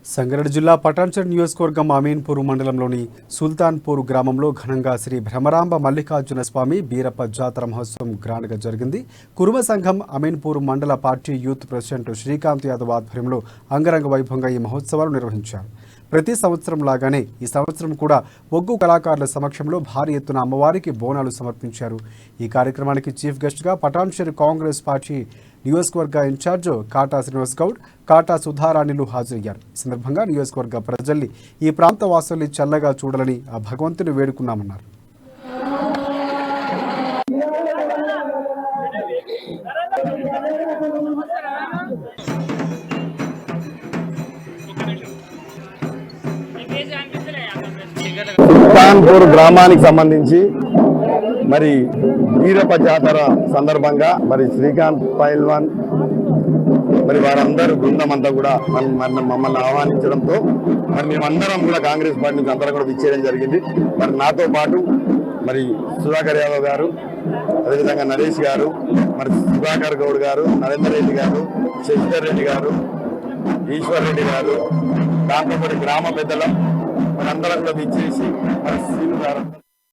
సంగారెడ్డి జిల్లా పటాన్చెరు నియోజకవర్గం అమీన్పూర్ మండలంలోని సుల్తాన్పూర్ గ్రామంలో ఘనంగా శ్రీ భ్రమరాంబ మల్లికార్జున స్వామి బీరప్ప జాతర మహోత్సవం గ్రాండ్గా జరిగింది. కురుమ సంఘం అమీన్పూర్ మండల party youth president Srikanth Yadav ఆధ్వర్యంలో అంగరంగ వైభవంగా ఈ మహోత్సవాలు నిర్వహించారు. ప్రతి సంవత్సరం లాగానే ఈ సంవత్సరం కూడా ఒగ్గు కళాకారుల సమక్షంలో భారీ ఎత్తున అమ్మవారికి బోనాలు సమర్పించారు. ఈ కార్యక్రమానికి చీఫ్ గెస్ట్గా పటాన్చెరు కాంగ్రెస్ పార్టీ నియోజకవర్గ ఇన్ఛార్జ్ కాటా శ్రీనివాస్ గౌడ్, కాటా సుధారాణిలు హాజరయ్యారు. ఈ సందర్భంగా నియోజకవర్గ ప్రజల్ని ఈ ప్రాంత వాసుల్ని చల్లగా చూడాలని ఆ భగవంతుని వేడుకున్నామన్నారు. సుల్తాన్పూర్ గ్రామానికి సంబంధించి మరి బీరప్ప జాతర సందర్భంగా మరి శ్రీకాంత్ పైల్వాన్ మరి వారందరూ బృందం అంతా కూడా మమ్మల్ని ఆహ్వానించడంతో మరి మేమందరం కూడా కాంగ్రెస్ పార్టీ నుంచి అందరం కూడా విచ్చేయడం జరిగింది. మరి నాతో పాటు మరి సుధాకర్ యాదవ్ గారు, అదేవిధంగా నరేష్ గారు, మరి సుధాకర్ గౌడ్ గారు, నరేందర్ రెడ్డి గారు, శశిధర్ రెడ్డి గారు, ఈశ్వర్ రెడ్డి గారు, దాంతో గ్రామ పెద్దలం మనందరం కూడా విచ్చేసి మరి